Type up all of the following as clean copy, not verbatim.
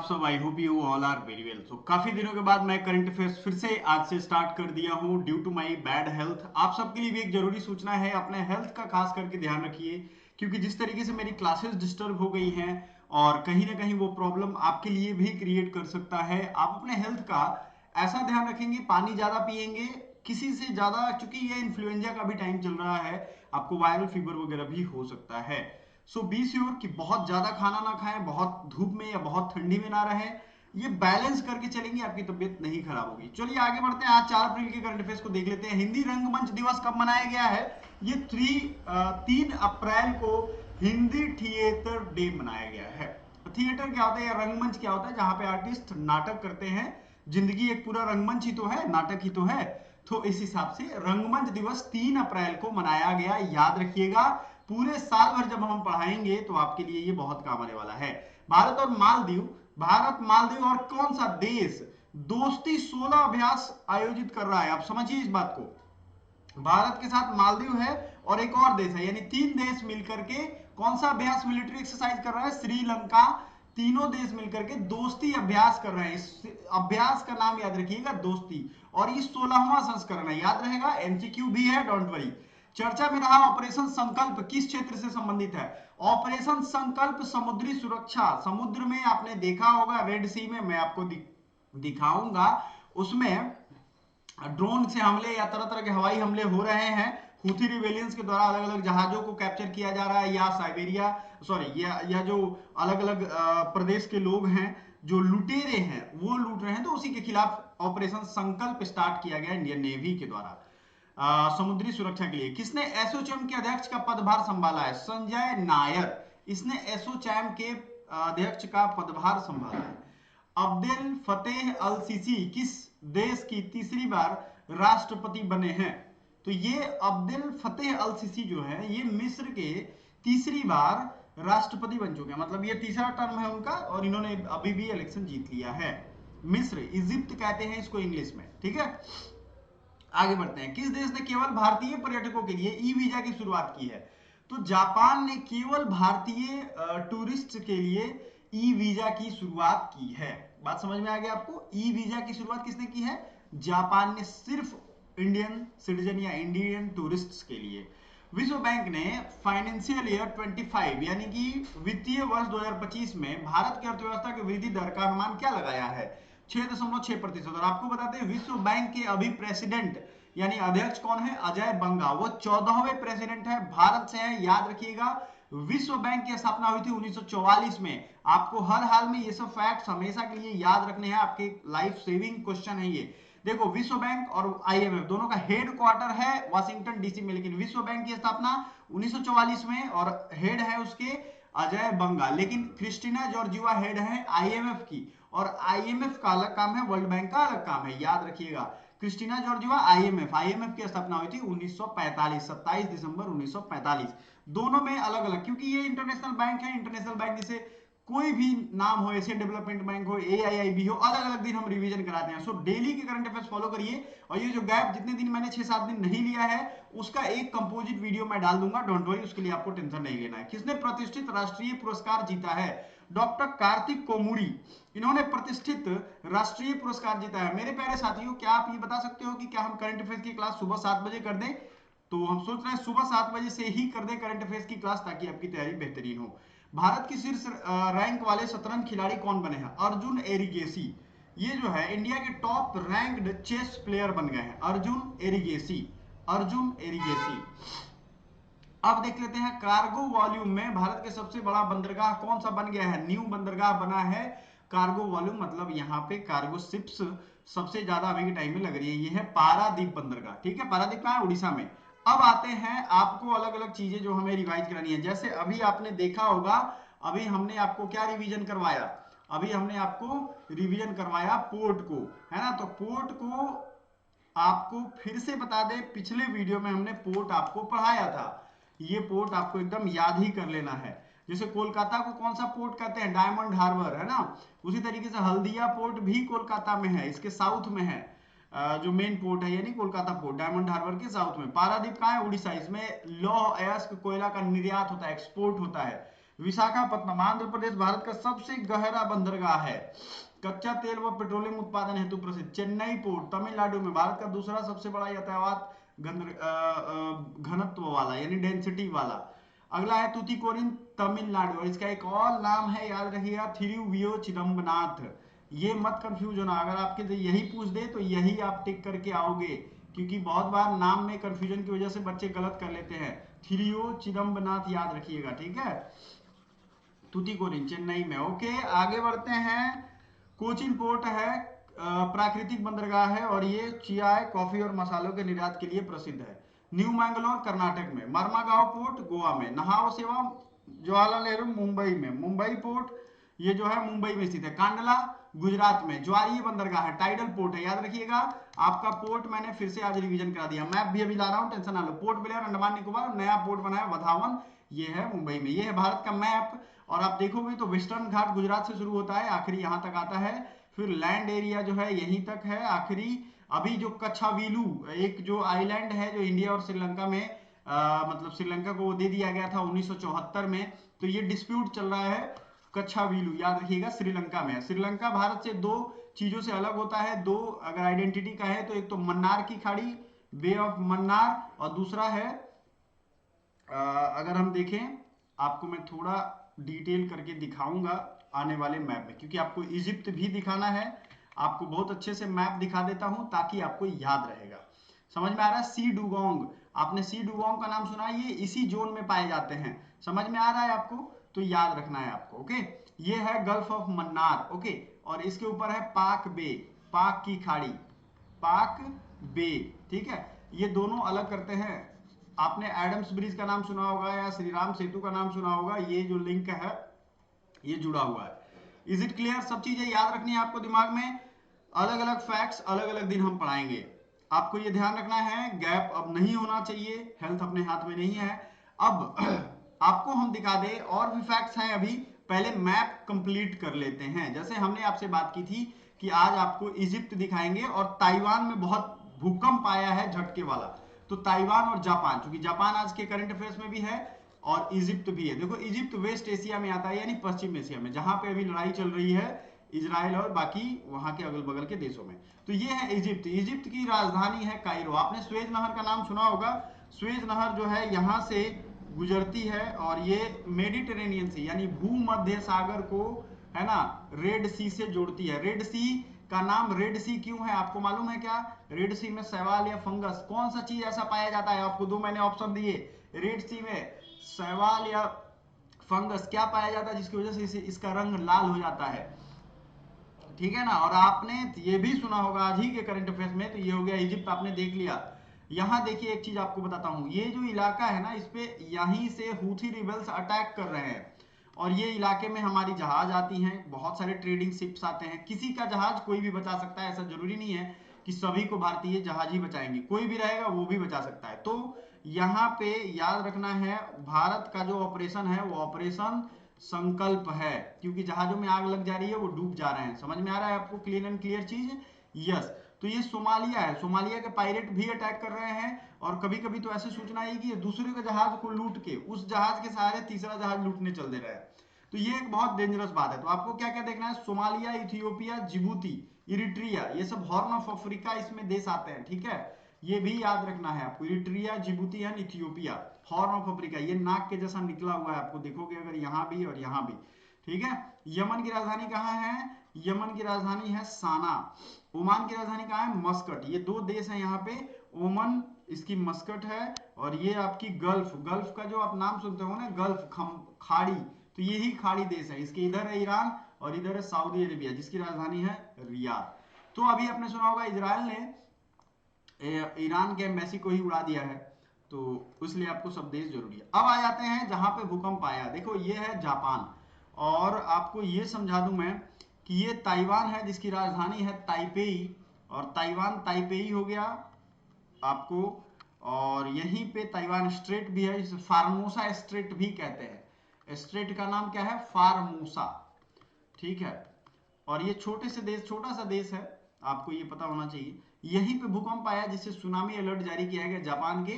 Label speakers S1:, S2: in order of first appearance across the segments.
S1: आप सब? I hope you all are very well. So काफी दिनों के बाद मैं करंट अफेयर्स फिर से आज से स्टार्ट कर दिया हूं due to my bad health. आप सबके लिए भी एक जरूरी सूचना है, अपने हेल्थ का खास करके ध्यान रखिए, क्योंकि जिस तरीके से मेरी क्लासेस डिस्टर्ब हो गई हैं और कहीं ना कहीं वो प्रॉब्लम आपके लिए भी क्रिएट कर सकता है। आप अपने हेल्थ का ऐसा ध्यान रखेंगे, पानी ज्यादा पिएंगे, किसी से ज्यादा, क्योंकि ये इन्फ्लुएंजा का भी टाइम चल रहा है, आपको वायरल फीवर वगैरह भी हो सकता है। सो बी श्योर कि बहुत ज्यादा खाना ना खाएं, बहुत धूप में या बहुत ठंडी में ना रहें। ये बैलेंस करके चलेंगे, आपकी तबीयत नहीं खराब होगी। चलिए आगे बढ़ते हैं। आज 4 अप्रैल के करंट अफेयर्स को देख लेते हैं। हिंदी रंगमंच दिवस कब मनाया गया है? ये 3 अप्रैल को हिंदी थिएटर डे मनाया गया है। थिएटर क्या होता है या रंगमंच क्या होता है? जहां पे आर्टिस्ट नाटक करते हैं। जिंदगी एक पूरा रंगमंच ही तो है, नाटक ही तो है। तो इस हिसाब से रंगमंच दिवस 3 अप्रैल को मनाया गया, याद रखिएगा। पूरे साल भर जब हम पढ़ाएंगे तो आपके लिए ये बहुत काम आने वाला है। भारत और मालदीव, भारत मालदीव और कौन सा देश दोस्ती 16 अभ्यास आयोजित कर रहा है? आप समझिए इस बात को। भारत के साथ मालदीव है और एक और देश है, यानी 3 देश मिलकर के कौन सा अभ्यास, मिलिट्री एक्सरसाइज कर रहा है? श्रीलंका। तीनों देश मिलकर के दोस्ती अभ्यास कर रहे हैं। इस अभ्यास का नाम याद रखिएगा, दोस्ती। और ये 16वां संस्करण है, याद रहेगा। एमसीक्यू भी है, डोंट वरी। चर्चा में रहा ऑपरेशन संकल्प किस क्षेत्र से संबंधित है? ऑपरेशन संकल्प समुद्री सुरक्षा। समुद्र में आपने देखा होगा, रेड सी में, मैं आपको दिखाऊंगा। उसमें ड्रोन से हमले या तरह तरह के हवाई हमले हो रहे हैं। हुथी रिबेलियंस के द्वारा अलग अलग जहाजों को कैप्चर किया जा रहा है, या साइबेरिया, सॉरी, या जो अलग अलग प्रदेश के लोग हैं जो लुटेरे हैं वो लूट रहे हैं, तो उसी के खिलाफ ऑपरेशन संकल्प स्टार्ट किया गया इंडियन नेवी के द्वारा समुद्री सुरक्षा के लिए। किसने एसोचैम के अध्यक्ष का पदभार संभाला है? संजय नायर। इसने एसोचैम के अध्यक्ष का पदभार संभाला है। अब्देल फतेह अल सीसी किस देश की तीसरी बार राष्ट्रपति बने हैं? तो ये अब्देल फतेह अल सीसी जो है, ये मिस्र के तीसरी बार राष्ट्रपति बन चुके हैं। मतलब ये तीसरा टर्म है उनका और इन्होंने अभी भी इलेक्शन जीत लिया है। मिस्र, इजिप्ट कहते हैं इसको इंग्लिश में, ठीक है। आगे बढ़ते हैं। किस देश ने केवल भारतीय पर्यटकों के लिए ई वीजा की शुरुआत की है? तो जापान ने केवल भारतीय टूरिस्ट के लिए ई वीजा की शुरुआत की है। बात समझ में आ गया आपको? ई वीजा की शुरुआत किसने की है? जापान ने, सिर्फ इंडियन सिटीजन या इंडियन टूरिस्ट्स के लिए। विश्व बैंक ने फाइनेंशियल ईयर 25 यानी कि वित्तीय वर्ष 2025 में भारत की अर्थव्यवस्था की वृद्धि दर का अनुमान क्या लगाया है? 6.6%। और आपको बताते हैं विश्व बैंक के अभी प्रेसिडेंट यानी अध्यक्ष कौन है? अजय बंगा। वो 14वें प्रेसिडेंट है, भारत से है, याद रखिएगा। विश्व बैंक की स्थापना हुई थी 1944 में। आपको हर हाल में ये सब फैक्ट्स हमेशा के लिए याद रखने हैं, आपके लाइफ सेविंग क्वेश्चन है ये। देखो, विश्व बैंक और आईएमएफ दोनों का हेड क्वार्टर है वाशिंगटन डीसी में, लेकिन विश्व बैंक की स्थापना 1944 में और हेड है उसके अजय बंगा। लेकिन क्रिस्टिना जॉर्जिवा हेड है आईएमएफ की, और आईएमएफ का अलग काम है, वर्ल्ड बैंक का अलग काम है, याद रखिएगा। क्रिस्टिना जॉर्जिवा आईएमएफ की स्थापना हुई थी 1945, 27 दिसंबर 1945। दोनों में अलग अलग, क्योंकि ये इंटरनेशनल बैंक है। इंटरनेशनल बैंक जैसे कोई भी नाम हो, एशियन डेवलपमेंट बैंक हो, एआईआईबी हो, अलग अलग दिन हम रिवीजन कराते हैं। सो डेली के करंट अफेयर्स फॉलो करिए। और ये जो गैप जितने दिन मैंने 6-7 दिन नहीं लिया है, उसका एक कंपोजिट वीडियो मैं डाल दूंगा, डोंट वरी, उसके लिए आपको टेंशन नहीं लेना है। किसने प्रतिष्ठित राष्ट्रीय पुरस्कार जीता है? डॉक्टर कार्तिक कोमुरी, इन्होंने प्रतिष्ठित राष्ट्रीय पुरस्कार जीता है। मेरे प्यारे साथियों, क्या आप ये बता सकते हो कि क्या हम करंट अफेयर्स की क्लास सुबह 7 बजे कर दें? तो हम सोच रहे हैं सुबह 7 बजे से ही कर दें करंट अफेयर्स की क्लास, ताकि आपकी तैयारी बेहतरीन हो। भारत की शीर्ष रैंक वाले शतरंज खिलाड़ी कौन बने हैं? अर्जुन एरिगेसी। ये जो है इंडिया के टॉप रैंक्ड चेस प्लेयर बन गए हैं, अर्जुन एरिगेसी। अर्जुन एरिगेसी। अब देख लेते हैं कार्गो वॉल्यूम में भारत के सबसे बड़ा बंदरगाह कौन सा बन गया है? न्यू बंदरगाह बना है। कार्गो वॉल्यूम मतलब यहाँ पे कार्गो शिप्स सबसे ज्यादा अभी के टाइम में लग रही है, ये है पारादीप बंदरगाह, ठीक है। पारादीप कहाँ है? उड़ीसा में। अब आते हैं, आपको अलग अलग चीजें जो हमें रिवाइज करानी है। जैसे अभी आपने देखा होगा, अभी हमने आपको क्या रिवीजन करवाया? अभी हमने आपको रिवीजन करवाया पोर्ट को, है ना। तो पोर्ट को आपको फिर से बता दें, पिछले वीडियो में हमने पोर्ट आपको पढ़ाया था। ये पोर्ट आपको एकदम याद ही कर लेना है। जैसे कोलकाता को कौन सा पोर्ट कहते हैं? डायमंड हार्बर, है ना। उसी तरीके से हल्दिया पोर्ट भी कोलकाता में है, इसके साउथ में है। जो मेन पोर्ट है यानी कोलकाता पोर्ट, डायमंड हार्बर के साउथ में। पारादीप कहाँ है? उड़ीसा। इसमें लौह अयस्क कोयला का निर्यात होता है, एक्सपोर्ट होता है। विशाखापट्टनम आंध्र प्रदेश भारत का सबसे गहरा बंदरगाह है। कच्चा तेल व पेट्रोलियम उत्पादन हेतु प्रसिद्ध। चेन्नई पोर्ट तमिलनाडु में भारत का दूसरा सबसे बड़ा यातायात घनत्व वाला यानी डेंसिटी वाला। अगला है तूतीकोरिन तमिलनाडु, और इसका एक और नाम है, याद रखिएगा, थिरुवियो चिदम्बनाथ। ये मत कंफ्यूज होना, अगर आपके से यही पूछ दे तो यही आप टिक करके आओगे, क्योंकि बहुत बार नाम में कंफ्यूजन की वजह से बच्चे गलत कर लेते हैं। थिरुवियो चिदम्बनाथ याद रखिएगा, ठीक है। तूतीकोरिन चेन्नई में। ओके, आगे बढ़ते हैं। कोचिन पोर्ट है, प्राकृतिक बंदरगाह है, और ये चियाय कॉफी और मसालों के निर्यात के लिए प्रसिद्ध है। न्यू मैंगलोर कर्नाटक में। मरमागांव पोर्ट गोवा में। नहाव सेवा जवाहरलाल नेहरू मुंबई में। मुंबई पोर्ट ये जो है मुंबई में स्थित है। कांडला गुजरात में। ज्वारीय बंदरगाह है, टाइडल पोर्ट है, याद रखिएगा। आपका पोर्ट मैंने फिर से आज रिवीजन करा दिया, मैप भी अभी ला रहा हूं, टेंशन ना लो। पोर्ट ब्लेयर अंडमान निकोबार, नया पोर्ट बना है वधावन, ये है मुंबई में। ये है भारत का मैप, और आप देखोगे तो वेस्टर्न घाट गुजरात से शुरू होता है, आखिरी यहां तक आता है। फिर लैंड एरिया जो है यहीं तक है आखिरी। अभी जो कच्छावीलू एक जो आइलैंड है जो इंडिया और श्रीलंका में मतलब श्रीलंका को दे दिया गया था 1974 में, तो ये डिस्प्यूट चल रहा है कच्छावीलू, याद रखिएगा, श्रीलंका में है। श्रीलंका भारत से दो चीजों से अलग होता है, दो अगर आइडेंटिटी का है तो एक तो मन्नार की खाड़ी, बे ऑफ मन्नार, और दूसरा है अगर हम देखें, आपको मैं थोड़ा डिटेल करके दिखाऊंगा आने वाले मैप में, क्योंकि आपको इजिप्ट भी दिखाना है। आपको बहुत अच्छे से मैप दिखा देता हूं ताकि आपको याद रहेगा। समझ में आ रहा है? सी डुगोंग, आपने सी डुगोंग का नाम सुना है, ये इसी जोन में पाए जाते हैं। समझ में आ रहा है आपको? तो याद रखना है आपको। ओके, ये है गल्फ ऑफ मन्नार। ओके, और इसके ऊपर है पाक बे, पाक की खाड़ी, पाक बे, ठीक है। ये दोनों अलग करते हैं। आपने एडम्स ब्रिज का नाम सुना होगा या श्री राम सेतु का नाम सुना होगा, ये जो लिंक है ये जुड़ा हुआ है। Is it clear? सब चीजें याद रखनी है आपको दिमाग में। अलग अलग फैक्ट्स अलग अलग दिन हम पढ़ाएंगे, आपको ये ध्यान रखना है। गैप अब नहीं होना चाहिए, हेल्थ अपने हाथ में नहीं है। अब आपको हम दिखा दे, और भी फैक्ट्स हैं अभी, पहले मैप कंप्लीट कर लेते हैं। जैसे हमने आपसे बात की थी कि आज आपको इजिप्ट दिखाएंगे, और ताइवान में बहुत भूकंप आया है झटके वाला, तो ताइवान और जापान, क्योंकि जापान आज के करंट अफेयर्स में भी है और इजिप्ट भी है। देखो इजिप्ट वेस्ट एशिया में आता है, यानी पश्चिम एशिया में, जहां पे अभी लड़ाई चल रही है इजराइल और बाकी वहां के अगल बगल के देशों में। तो ये है इजिप्ट। इजिप्ट की राजधानी है कायरो। आपने स्वेज नहर का नाम सुना होगा। स्वेज नहर जो है यहां से गुजरती है, और ये मेडिटेरेनियन सी यानी भूमध्य सागर को, है ना, रेड सी से जोड़ती है। रेड सी का नाम रेड सी क्यों है, आपको मालूम है क्या? रेड सी में शैवाल या फंगस, कौन सा चीज ऐसा पाया जाता है? आपको दो मैंने ऑप्शन दिए। रेड सी में शैवाल या फंगस क्या पाया जाता है जिसकी वजह से इसका रंग लाल हो जाता है, ठीक है ना। और आपने ये भी सुना होगा आज ही के करंट अफेयर्स में, तो ये हो गया इजिप्ट, आपने देख लिया। यहां देखिए एक चीज आपको बताता हूं, ये जो इलाका है ना, इस पे यहीं से हूथी रिबेल्स अटैक कर रहे हैं, और ये इलाके में हमारी जहाज आती हैं, बहुत सारे ट्रेडिंग शिप्स आते हैं। किसी का जहाज कोई भी बचा सकता है, ऐसा जरूरी नहीं है कि सभी को भारतीय जहाज ही बचाएंगे, कोई भी रहेगा वो भी बचा सकता है। तो यहाँ पे याद रखना है, भारत का जो ऑपरेशन है वो ऑपरेशन संकल्प है, क्योंकि जहाजों में आग लग जा रही है, वो डूब जा रहे हैं। समझ में आ रहा है आपको? क्लियर एंड क्लियर चीज? यस। तो ये सोमालिया है, सोमालिया के पायरेट भी अटैक कर रहे हैं, और कभी कभी तो ऐसे सूचना आई कि ये दूसरे के जहाज को लूट के उस जहाज के सहारे तीसरा जहाज लूटने चल दे रहा है। तो ये एक बहुत डेंजरस बात है। तो आपको क्या क्या देखना है? सोमालिया, इथियोपिया, जिबूती, इरिट्रिया, ये सब हॉर्न ऑफ अफ्रीका इसमें देश आते हैं, ठीक है। ये भी याद रखना है आपको, Eritrea, Djibouti and Ethiopia, horn of Africa. ये नाक के जैसा निकला हुआ है, आपको देखोगे अगर यहाँ भी और यहाँ भी, ठीक है। यमन की राजधानी कहाँ है? यमन की राजधानी है साना। ओमान की राजधानी कहाँ है? मस्कट। ये दो देश हैं यहाँ पे, ओमान इसकी मस्कट है, और ये आपकी गल्फ, गल्फ का जो आप नाम सुनते हो ना, गल्फ खाड़ी, तो यही खाड़ी देश है। इसके इधर है ईरान और इधर है सऊदी अरेबिया, जिसकी राजधानी है रियाद। तो अभी आपने सुना होगा इजराइल ने ईरान के एम्बेसी को ही उड़ा दिया है, तो इसलिए आपको सब देश जरूरी है। अब आ जाते हैं जहां पे भूकंप आया। देखो ये है जापान, और आपको ये समझा दूं मैं कि ये ताइवान है जिसकी राजधानी है ताइपेई, और ताइवान ताइपेई हो गया आपको, और यहीं पे ताइवान स्ट्रेट भी है, जिसे फार्मोसा स्ट्रेट भी कहते हैं। स्ट्रेट का नाम क्या है? फार्मोसा, ठीक है। और ये छोटे से देश, छोटा सा देश है, आपको ये पता होना चाहिए। यहीं पे भूकंप आया जिससे सुनामी अलर्ट जारी किया गया। जापान के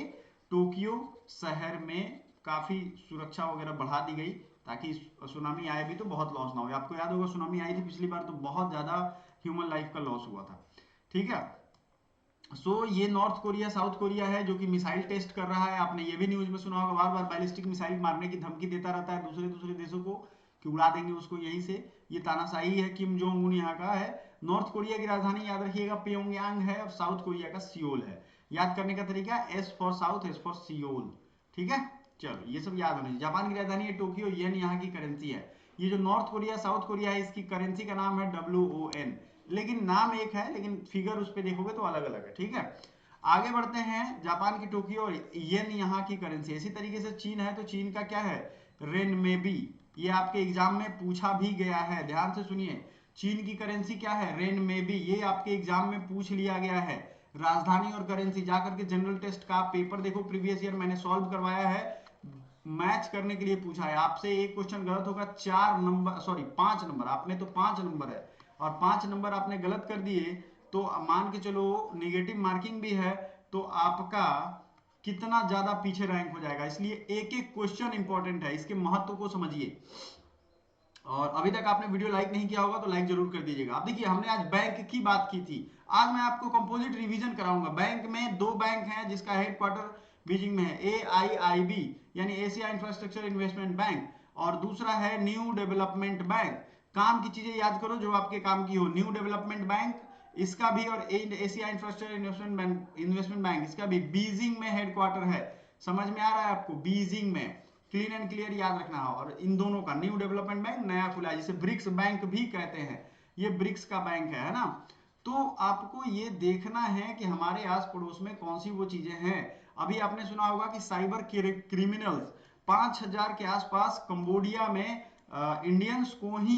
S1: टोक्यो शहर में काफी सुरक्षा वगैरह बढ़ा दी गई, ताकि सुनामी आए भी तो बहुत लॉस ना हो। आपको याद होगा सुनामी आई थी पिछली बार, तो बहुत ज्यादा ह्यूमन लाइफ का लॉस हुआ था। ठीक है, ये नॉर्थ कोरिया साउथ कोरिया है जो कि मिसाइल टेस्ट कर रहा है। आपने ये भी न्यूज में सुना होगा, बार बार बैलिस्टिक मिसाइल मारने की धमकी देता रहता है दूसरे दूसरे देशों को कि उड़ा देंगे उसको यहीं से। ये तानाशाही है, किम जोंग उन यहाँ का है। नॉर्थ कोरिया की राजधानी याद रखिएगा प्योंगयांग है, और साउथ कोरिया का सियोल है। याद करने का तरीका S for south, S for Seoul. ठीक है, चलो ये सब याद होने चाहिए। जापान की राजधानी है टोक्यो, येन यहाँ की करेंसी है। ये जो नॉर्थ कोरिया साउथ कोरिया है, इसकी करेंसी का नाम है WON, लेकिन नाम एक है, लेकिन फिगर उस पर देखोगे तो अलग अलग है। ठीक है, आगे बढ़ते हैं। जापान की टोक्यो और येन यहाँ की करेंसी। इसी तरीके से चीन है, तो चीन का क्या है, रेनमेबी। ये आपके एग्जाम में पूछा भी गया है, ध्यान से सुनिए। चीन की करेंसी क्या है, रेनमेबी। ये आपके एग्जाम में पूछ लिया गया है। राजधानी और करेंसी जाकर के जनरल टेस्ट का पेपर देखो, प्रीवियस ईयर मैंने सॉल्व करवाया है। मैच करने के लिए पूछा है आपसे। एक क्वेश्चन गलत होगा 4 नंबर, सॉरी 5 नंबर, आपने तो 5 नंबर है और 5 नंबर आपने गलत कर दिए, तो मान के चलो नेगेटिव मार्किंग भी है, तो आपका कितना ज्यादा पीछे रैंक हो जाएगा। इसलिए एक एक क्वेश्चन इंपॉर्टेंट है, इसके महत्व को समझिए। और अभी तक आपने वीडियो लाइक नहीं किया होगा तो लाइक जरूर कर दीजिएगा। अब देखिए, हमने आज बैंक की बात की थी, आज मैं आपको कंपोजिट रिवीजन कराऊंगा। बैंक में 2 बैंक हैं जिसका हेडक्वार्टर बीजिंग में है, AIIB यानी एशिया इंफ्रास्ट्रक्चर इन्वेस्टमेंट बैंक, और दूसरा है न्यू डेवलपमेंट बैंक। काम की चीजें याद करो जो आपके काम की हो। न्यू डेवलपमेंट बैंक इसका भी, और एशिया इंफ्रास्ट्रक्चर इन्वेस्टमेंट बैंक इसका भी बीजिंग में हेडक्वार्टर है। समझ में आ रहा है आपको, बीजिंग में। क्लीन एंड क्लियर याद रखना है। और इन दोनों का न्यू डेवलपमेंट बैंक नया खुला है, जिसे ब्रिक्स बैंक भी कहते हैं, ये ब्रिक्स का बैंक है ना। तो आपको ये देखना है कि हमारे आस पड़ोस में कौन सी वो चीजें हैं। अभी आपने सुना होगा कि साइबर क्रिमिनल्स 5000 के आसपास कंबोडिया में इंडियंस को ही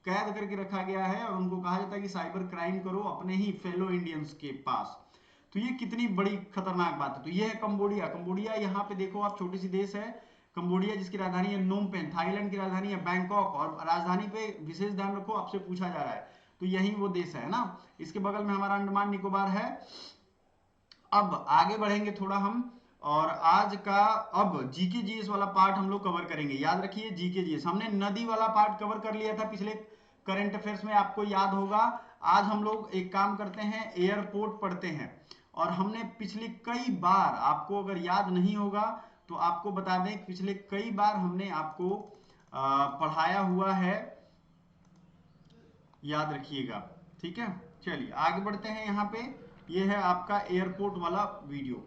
S1: कैद करके रखा गया है, और उनको कहा जाता है कि साइबर क्राइम करो अपने ही फेलो इंडियंस के पास। तो ये कितनी बड़ी खतरनाक बात है। तो ये है कंबोडिया। कंबोडिया यहाँ पे देखो आप, छोटी सी देश है कंबोडिया, जिसकी राजधानी है नोम पेन। थाईलैंड की राजधानी है बैंकॉक, और राजधानी पे विशेष ध्यान रखो, आपसे पूछा जा रहा है, तो यही वो देश है ना। इसके बगल में हमारा अंडमान निकोबार है। अब आगे बढ़ेंगे थोड़ा हम, और आज का अब जीके जीएस वाला पार्ट हम लोग कवर करेंगे। याद रखिए जीके जीएस, हमने नदी वाला पार्ट कवर कर लिया था पिछले करंट अफेयर्स में, आपको याद होगा। आज हम लोग एक काम करते हैं, एयरपोर्ट पढ़ते हैं। और हमने पिछले कई बार, आपको अगर याद नहीं होगा तो आपको बता दें, पिछले कई बार हमने आपको पढ़ाया हुआ है, याद रखिएगा। ठीक है, चलिए आगे बढ़ते हैं। यहाँ पे ये है आपका एयरपोर्ट वाला वीडियो।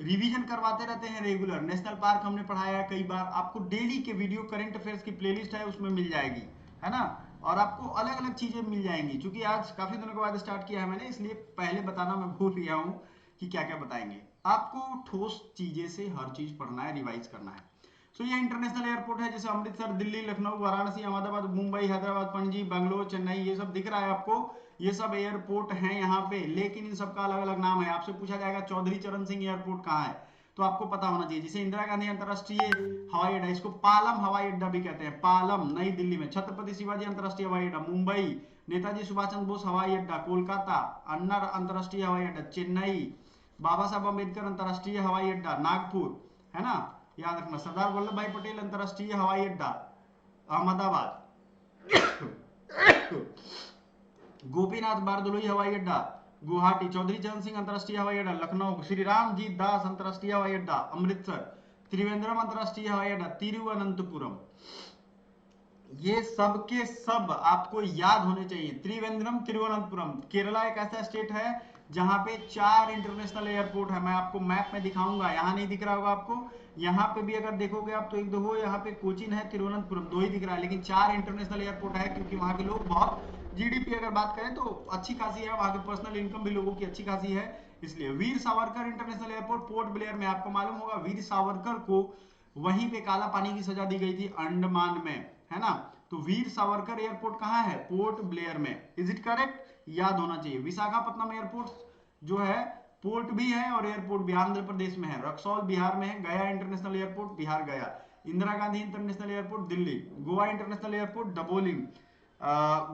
S1: रिवीजन करवाते रहते हैं रेगुलर। नेशनल पार्क हमने पढ़ाया है कई बार, आपको डेली के वीडियो करंट अफेयर्स की प्लेलिस्ट है उसमें मिल जाएगी, है ना। और आपको अलग अलग चीजें मिल जाएंगी, क्योंकि आज काफी दिनों के बाद स्टार्ट किया है मैंने, इसलिए पहले बताना मैं भूल गया हूँ कि क्या क्या बताएंगे। आपको ठोस चीजें से हर चीज पढ़ना है, रिवाइज करना है। ये इंटरनेशनल एयरपोर्ट है, जैसे अमृतसर, दिल्ली, लखनऊ, वाराणसी, अहमदाबाद, मुंबई, हैदराबाद, पणजी, बेंगलोर, चेन्नई, ये सब दिख रहा है आपको। ये सब एयरपोर्ट हैं यहाँ पे, लेकिन इन सबका अलग अलग नाम है। आपसे पूछा जाएगा चौधरी चरण सिंह एयरपोर्ट कहाँ है, तो आपको पता होना चाहिए। जैसे इंदिरा गांधी अंतरराष्ट्रीय हवाई अड्डा, इसको पालम हवाई अड्डा भी कहते हैं, पालम नई दिल्ली में। छत्रपति शिवाजी अंतरराष्ट्रीय हवाई अड्डा मुंबई। नेताजी सुभाष चंद्र बोस हवाई अड्डा कोलकाता। अन्ना अंतरराष्ट्रीय हवाई अड्डा चेन्नई। बाबा साहब अम्बेडकर अंतरराष्ट्रीय हवाई अड्डा नागपुर, है ना, याद रखना। सरदार वल्लभ भाई पटेल अंतरराष्ट्रीय हवाई अड्डा अहमदाबाद। गोपीनाथ बारदोलोई हवाई अड्डा गुवाहाटी। चौधरी चरण सिंह अंतरराष्ट्रीय हवाई अड्डा लखनऊ। श्री राम जी दास अंतरराष्ट्रीय हवाई अड्डा अमृतसर। त्रिवेंद्रम अंतरराष्ट्रीय हवाई अड्डा तिरुवनंतपुरम। ये सब के सब आपको याद होने चाहिए। त्रिवेंद्रम तिरुवनंतपुरम। केरला एक ऐसा स्टेट है जहां पे 4 इंटरनेशनल एयरपोर्ट है। मैं आपको मैप में दिखाऊंगा, यहाँ नहीं दिख रहा होगा आपको। यहाँ पे भी अगर देखोगे आप तो एक दो हो, यहाँ पे कोचीन है, तिरुवनंतपुरम 2 ही दिख रहा है, लेकिन 4 इंटरनेशनल एयरपोर्ट है, क्योंकि वहां के लोग बहुत, जीडीपी अगर बात करें तो अच्छी खासी है, वहां की पर्सनल इनकम भी लोगों की अच्छी खासी है, इसलिए। वीर सावरकर इंटरनेशनल एयरपोर्ट पोर्ट ब्लेयर में, आपको मालूम होगा वीर सावरकर को वहीं पे काला पानी की सजा दी गई थी, अंडमान में, है ना। तो वीर सावरकर एयरपोर्ट कहाँ है, पोर्ट ब्लेयर में। इज इट करेक्ट, याद होना चाहिए। विशाखापट्टनम एयरपोर्ट जो है पोर्ट भी है और एयरपोर्ट भी आंध्र प्रदेश में है। रक्सौल बिहार में है। गया international airport Bihar Gaya. Indira Gandhi international airport Delhi. Goa international airport Dabolim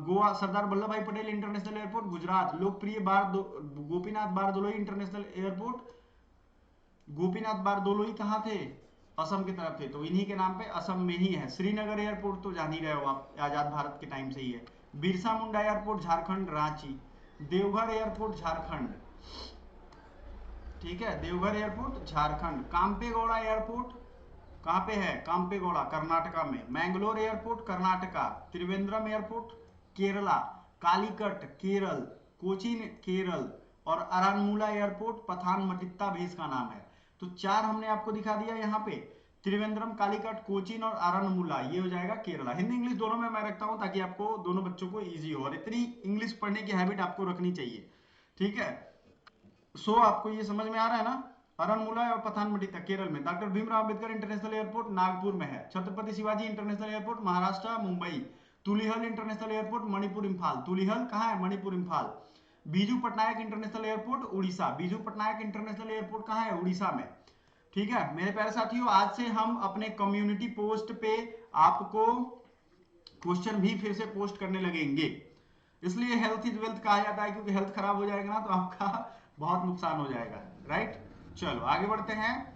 S1: Goa. Sardar Vallabh Bhai Patel international airport Gujarat. Lokpriya Gopinath Bordoloi international airport, Gopinath Bordoloi कहाँ थे, असम की तरफ थे, तो इन्हीं के नाम पे असम में ही है। श्रीनगर एयरपोर्ट तो जान ही रहे हो आप, आजाद भारत के टाइम से ही है। बिरसा मुंडा एयरपोर्ट झारखंड रांची। देवघर एयरपोर्ट झारखंड, ठीक है, देवघर एयरपोर्ट झारखंड। काम्पेगौड़ा एयरपोर्ट कहाँ पे है? काम्पेगौड़ा कर्नाटका में। मैंगलोर एयरपोर्ट कर्नाटका। त्रिवेंद्रम एयरपोर्ट केरला। कालीकट केरल। कोचीन केरल। और अरानमुला एयरपोर्ट पठानमथिट्टा भी इसका नाम है। तो चार हमने आपको दिखा दिया यहाँ पे, त्रिवेंद्रम, कालीकट, कोचीन और अरानमुला, ये हो जाएगा केरला। हिंदी इंग्लिश दोनों में मैं रखता हूँ ताकि आपको दोनों बच्चों को इजी हो, और इतनी इंग्लिश पढ़ने की हैबिट आपको रखनी चाहिए, ठीक है। सो आपको ये समझ में आ रहा है ना? अरनमुला और पठानमथिट्टा केरल में। Doctor Bhimrao Ambedkar international airport Nagpur में है। Chhatrapati Shivaji international airport Maharashtra Mumbai. Tulihal international airport Manipur Imphal. Tulihal कहाँ है? Manipur Imphal. Biju Patnaik international airport Orissa. Biju Patnaik international airport कहाँ है? उड़ीसा में, ठीक है। मेरे प्यारे साथियों, आज से हम अपने कम्युनिटी पोस्ट पे आपको क्वेश्चन भी फिर से पोस्ट करने लगेंगे। इसलिए हेल्थ इज वेल्थ कहा जाता है, क्योंकि हेल्थ खराब हो जाएगा ना तो आपका बहुत नुकसान हो जाएगा, राइट। चलो आगे बढ़ते हैं।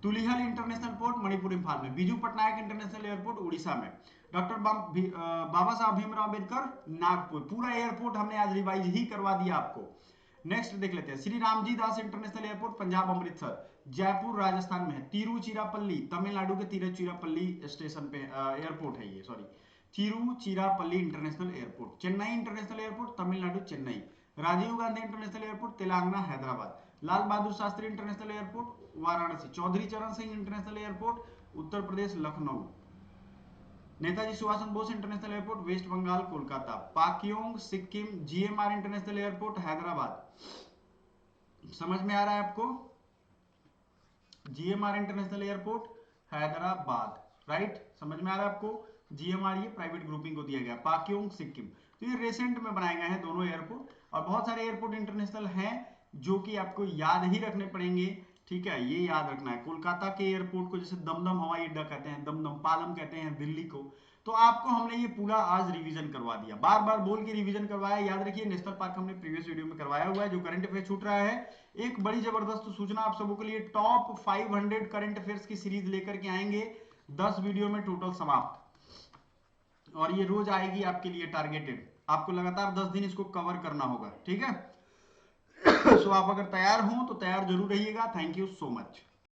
S1: तुलिहल इंटरनेशनल एयरपोर्ट मणिपुर इंफाल में। बीजू पटनायक इंटरनेशनल एयरपोर्ट उड़ीसा में। डॉक्टर बाबा साहब भीमराव अम्बेडकर नागपुर। पूरा एयरपोर्ट हमने आज रिवाइज ही करवा दिया आपको। नेक्स्ट देख लेते हैं। श्री रामजी दास इंटरनेशनल एयरपोर्ट पंजाब अमृतसर। जयपुर राजस्थान में है। तिरुचिरापल्ली तमिलनाडु के तिरुचिरापल्ली स्टेशन पे एयरपोर्ट है ये, sorry, Tiruchirappalli international airport. Chennai international airport Tamil Nadu Chennai. Rajiv Gandhi international airport Telangana Hyderabad. Lal Bahadur Shastri international airport Varanasi. Chaudhary Charan Singh international airport Uttar Pradesh Lucknow. Netaji Subhash Chandra Bose international airport west Bengal Kolkata. Pakyong Sikkim. GMR international airport Hyderabad. समझ में आ रहा है आपको? GMR international airport Hyderabad, right, समझ में आ रहा है आपको? जीएमआर ये प्राइवेट ग्रुपिंग को दिया गया। पाक्योंग सिक्किम, तो ये रिसेंट में बनाए गए हैं दोनों एयरपोर्ट, और बहुत सारे एयरपोर्ट इंटरनेशनल हैं जो कि आपको याद ही रखने पड़ेंगे, ठीक है। ये याद रखना है। कोलकाता के एयरपोर्ट को जैसे दमदम हवाई अड्डा कहते हैं, दमदम पालम कहते हैं दिल्ली को। तो आपको हमने ये पूरा आज रिवीजन करवा दिया, बार बार बोल के रिवीजन करवाया। याद रखिए, नेशनल पार्क हमने प्रीवियस वीडियो में करवाया हुआ है। जो करंट अफेयर छूट रहा है, एक बड़ी जबरदस्त सूचना आप सबों के लिए, टॉप 500 करंट अफेयर्स की सीरीज लेकर के आएंगे 10 वीडियो में टोटल समाप्त। और ये रोज आएगी आपके लिए टारगेटेड, आपको लगातार 10 दिन इसको कवर करना होगा, ठीक है। सो आप अगर तैयार हो तो तैयार जरूर रहिएगा। Thank you so much.